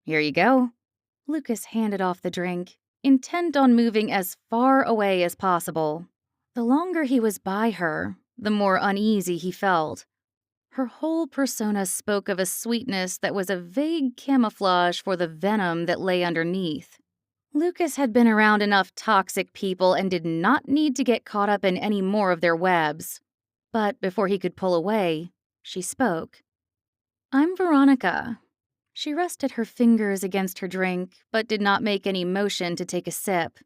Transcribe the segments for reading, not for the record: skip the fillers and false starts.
Here you go. Lucas handed off the drink, intent on moving as far away as possible. The longer he was by her, the more uneasy he felt. Her whole persona spoke of a sweetness that was a vague camouflage for the venom that lay underneath. Lucas had been around enough toxic people and did not need to get caught up in any more of their webs. But before he could pull away, she spoke. "I'm Veronica." She rested her fingers against her drink, but did not make any motion to take a sip.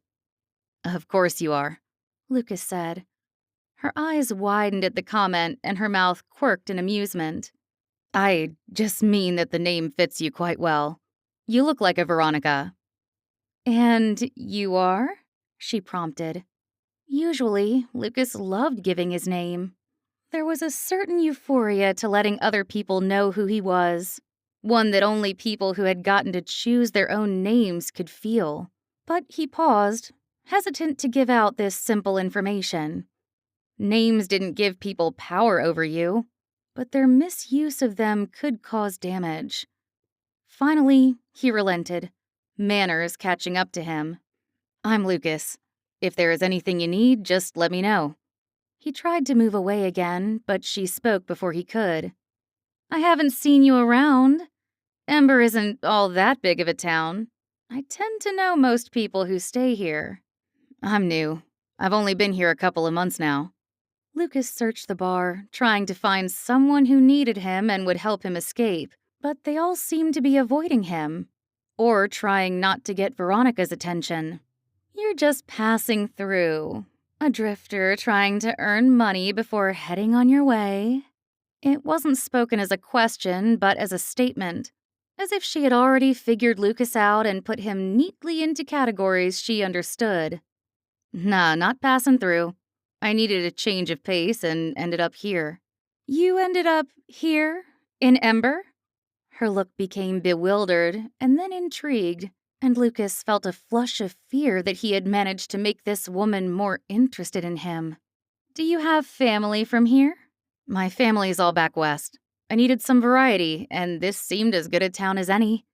"Of course you are," Lucas said. Her eyes widened at the comment and her mouth quirked in amusement. "I just mean that the name fits you quite well. You look like a Veronica." "And you are?" she prompted. Usually, Lucas loved giving his name. There was a certain euphoria to letting other people know who he was, one that only people who had gotten to choose their own names could feel. But he paused, hesitant to give out this simple information. Names didn't give people power over you, but their misuse of them could cause damage. Finally, he relented, manners catching up to him. "I'm Lucas. If there is anything you need, just let me know." He tried to move away again, but she spoke before he could. "I haven't seen you around. Ember isn't all that big of a town. I tend to know most people who stay here." "I'm new. I've only been here a couple of months now." Lucas searched the bar, trying to find someone who needed him and would help him escape, but they all seemed to be avoiding him, or trying not to get Veronica's attention. "You're just passing through. A drifter trying to earn money before heading on your way." It wasn't spoken as a question, but as a statement, as if she had already figured Lucas out and put him neatly into categories she understood. "Nah, not passing through. I needed a change of pace and ended up here." "You ended up here? In Ember?" Her look became bewildered and then intrigued, and Lucas felt a flush of fear that he had managed to make this woman more interested in him. "Do you have family from here?" "My family's all back west. I needed some variety, and this seemed as good a town as any."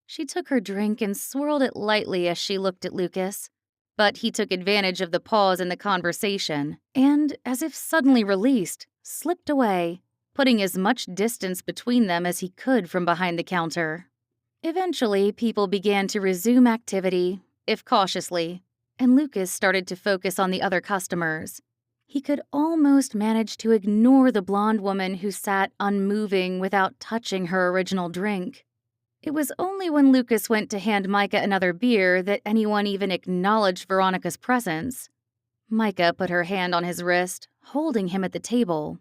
She took her drink and swirled it lightly as she looked at Lucas. But he took advantage of the pause in the conversation and, as if suddenly released, slipped away, putting as much distance between them as he could from behind the counter. Eventually, people began to resume activity, if cautiously, and Lucas started to focus on the other customers. He could almost manage to ignore the blonde woman who sat unmoving without touching her original drink. It was only when Lucas went to hand Micah another beer that anyone even acknowledged Veronica's presence. Micah put her hand on his wrist, holding him at the table.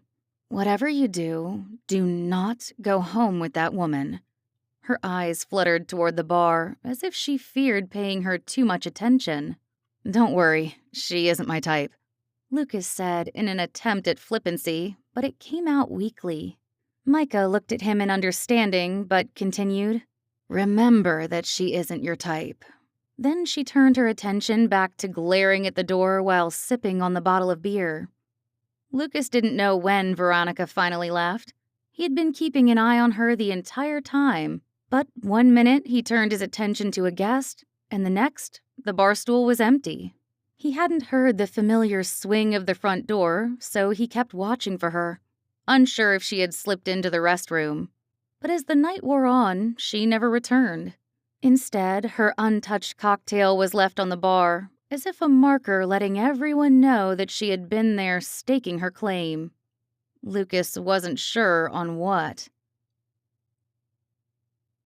"Whatever you do, do not go home with that woman." Her eyes fluttered toward the bar, as if she feared paying her too much attention. "Don't worry, she isn't my type," Lucas said in an attempt at flippancy, but it came out weakly. Micah looked at him in understanding, but continued, "Remember that she isn't your type." Then she turned her attention back to glaring at the door while sipping on the bottle of beer. Lucas didn't know when Veronica finally left. He had been keeping an eye on her the entire time, but one minute he turned his attention to a guest, and the next, the bar stool was empty. He hadn't heard the familiar swing of the front door, so he kept watching for her, unsure if she had slipped into the restroom. But as the night wore on, she never returned. Instead, her untouched cocktail was left on the bar, as if a marker letting everyone know that she had been there staking her claim. Lucas wasn't sure on what.